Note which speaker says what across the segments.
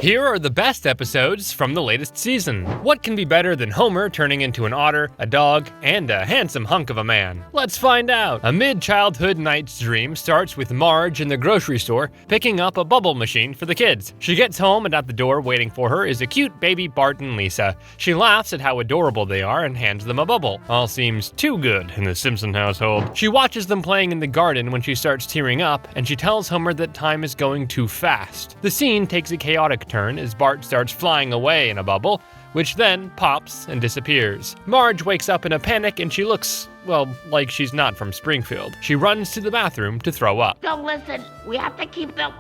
Speaker 1: Here are the best episodes from the latest season. What can be better than Homer turning into an otter, a dog, and a handsome hunk of a man? Let's find out. A mid-childhood night's dream starts with Marge in the grocery store picking up a bubble machine for the kids. She gets home and at the door waiting for her is a cute baby Bart and Lisa. She laughs at how adorable they are and hands them a bubble. All seems too good in the Simpson household. She watches them playing in the garden when she starts tearing up, and she tells Homer that time is going too fast. The scene takes a chaotic turn as Bart starts flying away in a bubble, which then pops and disappears. Marge wakes up in a panic and she looks, well, like she's not from Springfield. She runs to the bathroom to throw up.
Speaker 2: So listen, we have to keep the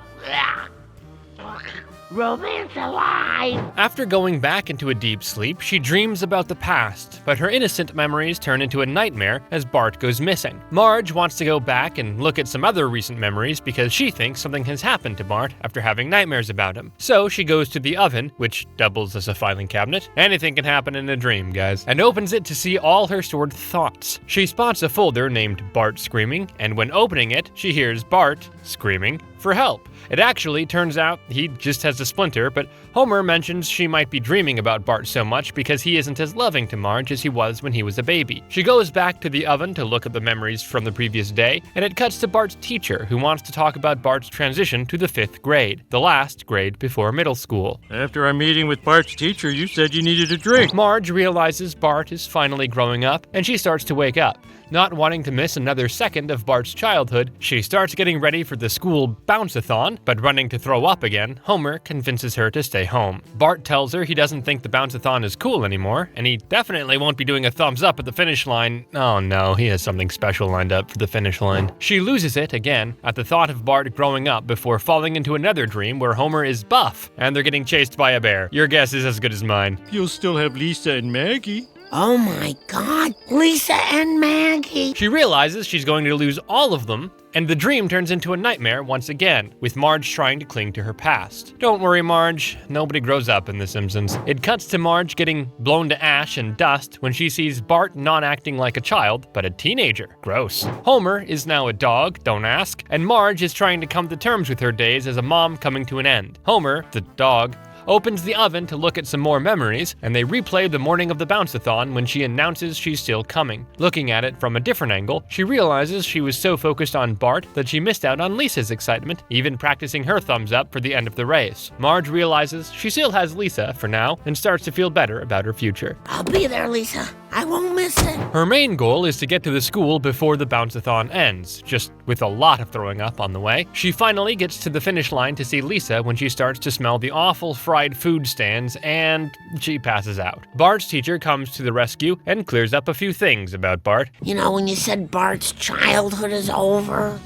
Speaker 2: romance alive.
Speaker 1: After going back into a deep sleep, she dreams about the past, but her innocent memories turn into a nightmare as Bart goes missing. Marge wants to go back and look at some other recent memories because she thinks something has happened to Bart after having nightmares about him. So she goes to the oven, which doubles as a filing cabinet. Anything can happen in a dream, guys. And opens it to see all her stored thoughts. She spots a folder named Bart Screaming, and when opening it, she hears Bart screaming for help. It actually turns out he just has a splinter, but Homer mentions she might be dreaming about Bart so much because he isn't as loving to Marge as he was when he was a baby. She goes back to the oven to look at the memories from the previous day, and it cuts to Bart's teacher, who wants to talk about Bart's transition to the 5th grade, the last grade before middle school.
Speaker 3: After our meeting with Bart's teacher, you said you needed a drink.
Speaker 1: Marge realizes Bart is finally growing up, and she starts to wake up. Not wanting to miss another second of Bart's childhood, she starts getting ready for the school bounce-a-thon, but running to throw up again, Homer convinces her to stay home. Bart tells her he doesn't think the bounce-a-thon is cool anymore, and he definitely won't be doing a thumbs up at the finish line. Oh no, he has something special lined up for the finish line. She loses it again at the thought of Bart growing up before falling into another dream where Homer is buff, and they're getting chased by a bear. Your guess is as good as mine.
Speaker 3: You'll still have Lisa and Maggie.
Speaker 2: Oh my God, Lisa and Maggie.
Speaker 1: She realizes she's going to lose all of them, and the dream turns into a nightmare once again, with Marge trying to cling to her past. Don't worry, Marge. Nobody grows up in The Simpsons. It cuts to Marge getting blown to ash and dust when she sees Bart not acting like a child, but a teenager. Gross. Homer is now a dog, don't ask, and Marge is trying to come to terms with her days as a mom coming to an end. Homer, the dog, opens the oven to look at some more memories, and they replay the morning of the bounce-a-thon when she announces she's still coming. Looking at it from a different angle, she realizes she was so focused on Bart that she missed out on Lisa's excitement, even practicing her thumbs up for the end of the race. Marge realizes she still has Lisa for now and starts to feel better about her future.
Speaker 2: I'll be there, Lisa. I won't miss it.
Speaker 1: Her main goal is to get to the school before the bounce-a-thon ends, just with a lot of throwing up on the way. She finally gets to the finish line to see Lisa when she starts to smell the awful fried food stands, and she passes out. Bart's teacher comes to the rescue and clears up a few things about Bart.
Speaker 2: You know, when you said Bart's childhood is over?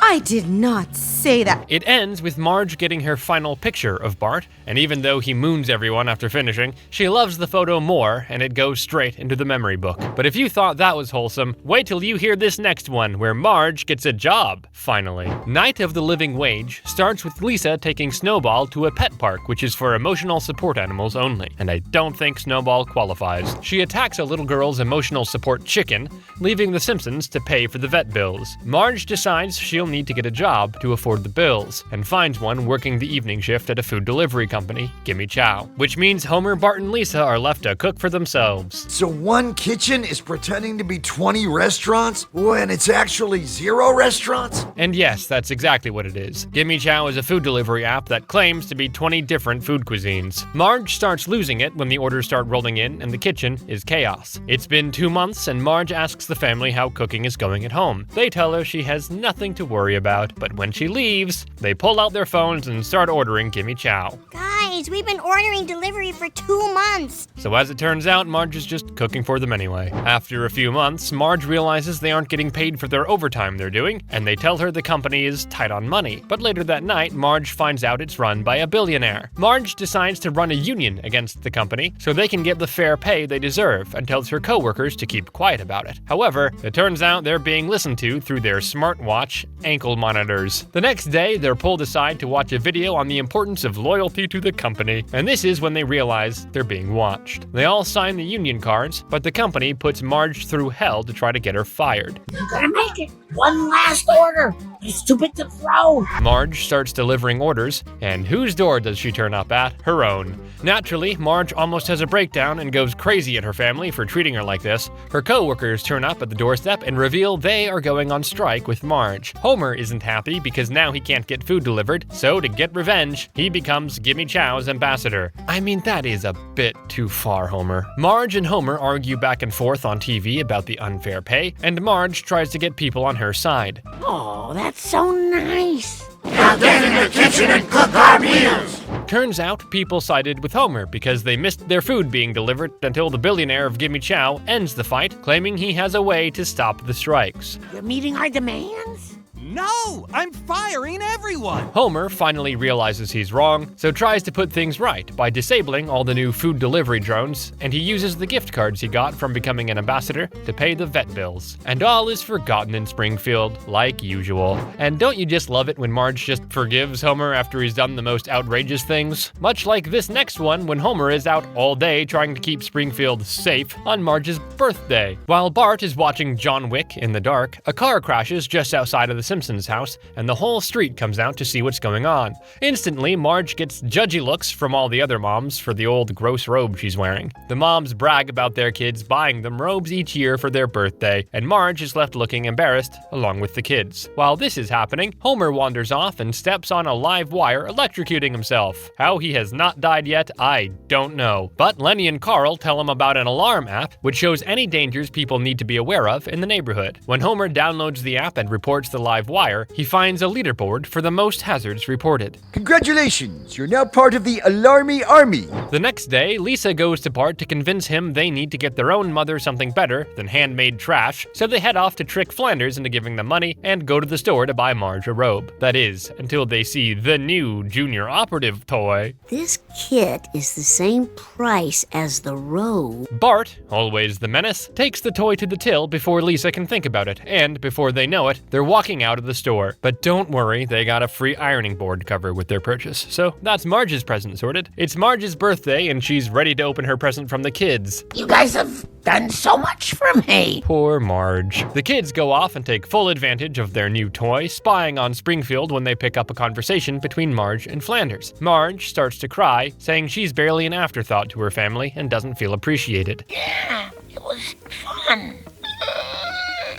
Speaker 4: I did not say that.
Speaker 1: It ends with Marge getting her final picture of Bart, and even though he moons everyone after finishing, she loves the photo more, and it goes straight into the memory book. But if you thought that was wholesome, wait till you hear this next one, where Marge gets a job, finally. Night of the Living Wage starts with Lisa taking Snowball to a pet park, which is for emotional support animals only, and I don't think Snowball qualifies. She attacks a little girl's emotional support chicken, leaving the Simpsons to pay for the vet bills. Marge decides she'll need to get a job to afford the bills, and finds one working the evening shift at a food delivery company, Gimme Chow, which means Homer, Bart, and Lisa are left to cook for themselves.
Speaker 5: So one kitchen is pretending to be 20 restaurants when it's actually 0 restaurants?
Speaker 1: And yes, that's exactly what it is. Gimme Chow is a food delivery app that claims to be 20 different food cuisines. Marge starts losing it when the orders start rolling in and the kitchen is chaos. It's been 2 months and Marge asks the family how cooking is going at home. They tell her she has nothing to worry about, but when she leaves, they pull out their phones and start ordering Gimme Chow.
Speaker 6: Guys, we've been ordering delivery for 2 months.
Speaker 1: So as it turns out, Marge is just cooking for them anyway. After a few months, Marge realizes they aren't getting paid for their overtime they're doing, and they tell her the company is tight on money. But later that night, Marge finds out it's run by a billionaire. Marge decides to run a union against the company so they can get the fair pay they deserve, and tells her coworkers to keep quiet about it. However, it turns out they're being listened to through their smartwatch ankle monitors. The next day, they're pulled aside to watch a video on the importance of loyalty to the company. company, and this is when they realize they're being watched. They all sign the union cards, but the company puts Marge through hell to try to get her fired.
Speaker 2: I'm gonna make it. One last order. It's too big to throw.
Speaker 1: Marge starts delivering orders, and whose door does she turn up at? Her own. Naturally, Marge almost has a breakdown and goes crazy at her family for treating her like this. Her co-workers turn up at the doorstep and reveal they are going on strike with Marge. Homer isn't happy because now he can't get food delivered, so to get revenge, he becomes Gimme Chow's ambassador. I mean, that is a bit too far, Homer. Marge and Homer argue back and forth on TV about the unfair pay, and Marge tries to get people on her side.
Speaker 2: Oh, that's so nice.
Speaker 5: Now get in the kitchen and cook our meals.
Speaker 1: Turns out people sided with Homer because they missed their food being delivered until the billionaire of Gimme Chow ends the fight, claiming he has a way to stop the strikes.
Speaker 2: You're meeting our demands?
Speaker 7: No, I'm firing everyone!
Speaker 1: Homer finally realizes he's wrong, so tries to put things right by disabling all the new food delivery drones, and he uses the gift cards he got from becoming an ambassador to pay the vet bills. And all is forgotten in Springfield, like usual. And don't you just love it when Marge just forgives Homer after he's done the most outrageous things? Much like this next one when Homer is out all day trying to keep Springfield safe on Marge's birthday. While Bart is watching John Wick in the dark, a car crashes just outside of the Simpsons house, and the whole street comes out to see what's going on. Instantly, Marge gets judgy looks from all the other moms for the old gross robe she's wearing. The moms brag about their kids buying them robes each year for their birthday, and Marge is left looking embarrassed along with the kids. While this is happening, Homer wanders off and steps on a live wire, electrocuting himself. How he has not died yet, I don't know. But Lenny and Carl tell him about an alarm app which shows any dangers people need to be aware of in the neighborhood. When Homer downloads the app and reports the live wire, he finds a leaderboard for the most hazards reported.
Speaker 8: Congratulations, you're now part of the Alarmy Army.
Speaker 1: The next day, Lisa goes to Bart to convince him they need to get their own mother something better than handmade trash, so they head off to trick Flanders into giving them money and go to the store to buy Marge a robe. That is, until they see the new junior operative toy.
Speaker 2: This kit is the same price as the robe.
Speaker 1: Bart, always the menace, takes the toy to the till before Lisa can think about it, and before they know it, they're walking out of the store. But don't worry, they got a free ironing board cover with their purchase, so that's Marge's present sorted. It's Marge's birthday, and she's ready to open her present from the kids.
Speaker 2: You guys have done so much for me.
Speaker 1: Poor Marge. The kids go off and take full advantage of their new toy, spying on Springfield when they pick up a conversation between Marge and Flanders. Marge starts to cry, saying she's barely an afterthought to her family and doesn't feel appreciated.
Speaker 2: Yeah, it was fun.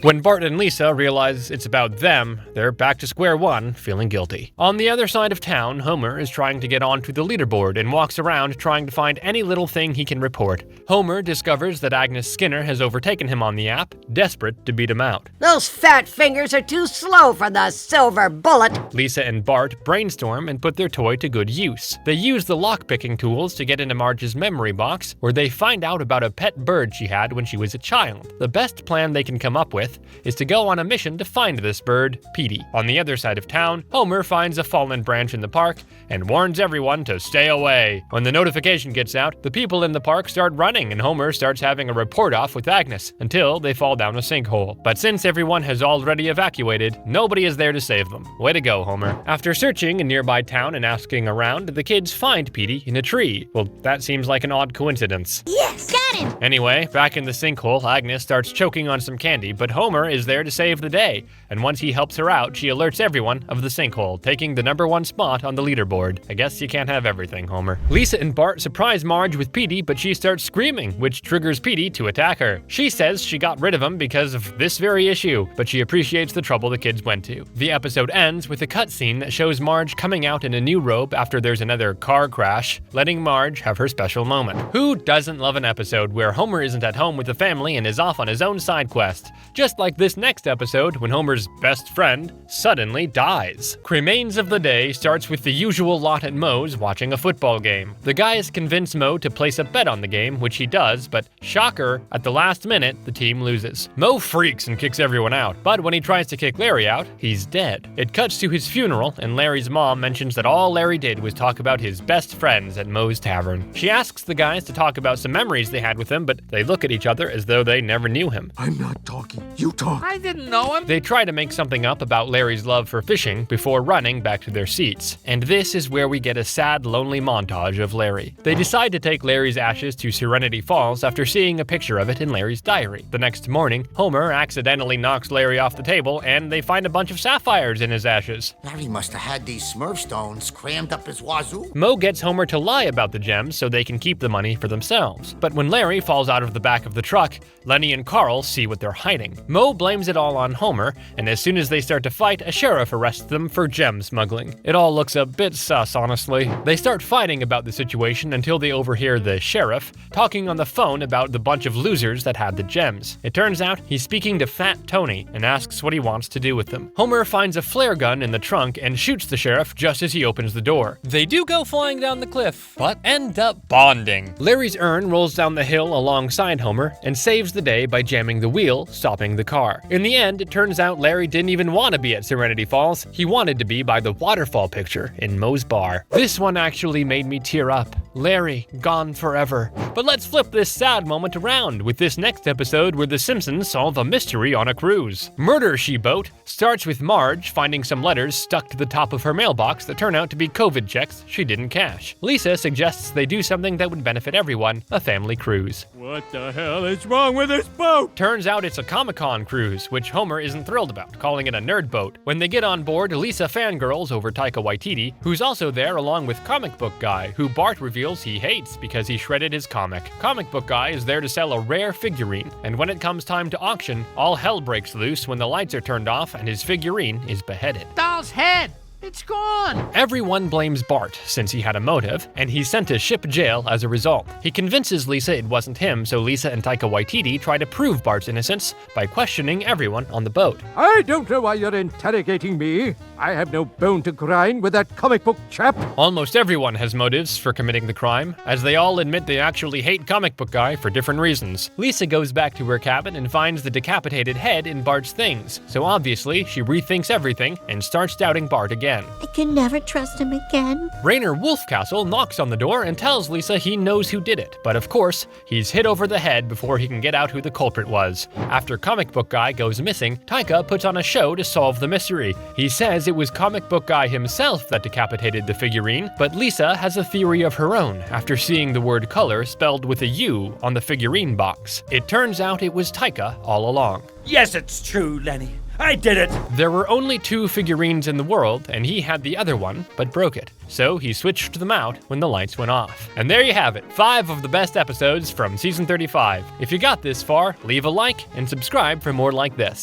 Speaker 1: When Bart and Lisa realize it's about them, they're back to square one, feeling guilty. On the other side of town, Homer is trying to get onto the leaderboard and walks around trying to find any little thing he can report. Homer discovers that Agnes Skinner has overtaken him on the app, desperate to beat him out.
Speaker 9: Those fat fingers are too slow for the silver bullet.
Speaker 1: Lisa and Bart brainstorm and put their toy to good use. They use the lock-picking tools to get into Marge's memory box, where they find out about a pet bird she had when she was a child. The best plan they can come up with is to go on a mission to find this bird, Petey. On the other side of town, Homer finds a fallen branch in the park and warns everyone to stay away. When the notification gets out, the people in the park start running and Homer starts having a report-off with Agnes until they fall down a sinkhole. But since everyone has already evacuated, nobody is there to save them. Way to go, Homer. After searching a nearby town and asking around, the kids find Petey in a tree. Well, that seems like an odd coincidence.
Speaker 6: Yes, got him!
Speaker 1: Anyway, back in the sinkhole, Agnes starts choking on some candy, but Homer is there to save the day, and once he helps her out, she alerts everyone of the sinkhole, taking the #1 spot on the leaderboard. I guess you can't have everything, Homer. Lisa and Bart surprise Marge with Petey, but she starts screaming, which triggers Petey to attack her. She says she got rid of him because of this very issue, but she appreciates the trouble the kids went to. The episode ends with a cutscene that shows Marge coming out in a new robe after there's another car crash, letting Marge have her special moment. Who doesn't love an episode where Homer isn't at home with the family and is off on his own side quest? Just like this next episode when Homer's best friend suddenly dies. Cremains of the day starts with the usual lot at Moe's watching a football game. The guys convince Moe to place a bet on the game, which he does, but shocker, at the last minute, the team loses. Moe freaks and kicks everyone out, but when he tries to kick Larry out, he's dead. It cuts to his funeral, and Larry's mom mentions that all Larry did was talk about his best friends at Moe's Tavern. She asks the guys to talk about some memories they had with him, but they look at each other as though they never knew him.
Speaker 8: I'm not talking. You talk.
Speaker 7: I didn't know him.
Speaker 1: They try to make something up about Larry's love for fishing before running back to their seats. And this is where we get a sad, lonely montage of Larry. They decide to take Larry's ashes to Serenity Falls after seeing a picture of it in Larry's diary. The next morning, Homer accidentally knocks Larry off the table and they find a bunch of sapphires in his ashes.
Speaker 2: Larry must have had these Smurf stones crammed up his wazoo.
Speaker 1: Moe gets Homer to lie about the gems so they can keep the money for themselves. But when Larry falls out of the back of the truck, Lenny and Carl see what they're hiding. Moe blames it all on Homer, and as soon as they start to fight, a sheriff arrests them for gem smuggling. It all looks a bit sus, honestly. They start fighting about the situation until they overhear the sheriff talking on the phone about the bunch of losers that had the gems. It turns out he's speaking to Fat Tony and asks what he wants to do with them. Homer finds a flare gun in the trunk and shoots the sheriff just as he opens the door. They do go flying down the cliff, but end up bonding. Larry's urn rolls down the hill alongside Homer and saves the day by jamming the wheel, stopping the car. In the end, it turns out Larry didn't even want to be at Serenity Falls. He wanted to be by the waterfall picture in Moe's bar. This one actually made me tear up. Larry, gone forever. But let's flip this sad moment around with this next episode where the Simpsons solve a mystery on a cruise. Murder, She Boat starts with Marge finding some letters stuck to the top of her mailbox that turn out to be COVID checks she didn't cash. Lisa suggests they do something that would benefit everyone, a family cruise.
Speaker 3: What the hell is wrong with this boat?
Speaker 1: Turns out it's a Comic-Con cruise, which Homer isn't thrilled about, calling it a nerd boat. When they get on board, Lisa fangirls over Taika Waititi, who's also there along with Comic Book Guy, who Bart reveals he hates because he shredded his comic. Comic Book Guy is there to sell a rare figurine, and when it comes time to auction, all hell breaks loose when the lights are turned off and his figurine is beheaded.
Speaker 7: Doll's head. It's gone!
Speaker 1: Everyone blames Bart, since he had a motive, and he's sent to ship jail as a result. He convinces Lisa it wasn't him, so Lisa and Taika Waititi try to prove Bart's innocence by questioning everyone on the boat.
Speaker 8: I don't know why you're interrogating me. I have no bone to grind with that comic book chap.
Speaker 1: Almost everyone has motives for committing the crime, as they all admit they actually hate Comic Book Guy for different reasons. Lisa goes back to her cabin and finds the decapitated head in Bart's things, so obviously she rethinks everything and starts doubting Bart again.
Speaker 6: I can never trust him again.
Speaker 1: Rainer Wolfcastle knocks on the door and tells Lisa he knows who did it, but of course, he's hit over the head before he can get out who the culprit was. After Comic Book Guy goes missing, Taika puts on a show to solve the mystery. He says it was Comic Book Guy himself that decapitated the figurine, but Lisa has a theory of her own after seeing the word color spelled with a U on the figurine box. It turns out it was Taika all along.
Speaker 10: Yes, it's true, Lenny. I did it!
Speaker 1: There were only 2 figurines in the world, and he had the other one, but broke it. So he switched them out when the lights went off. And there you have it, 5 of the best episodes from season 35. If you got this far, leave a like and subscribe for more like this.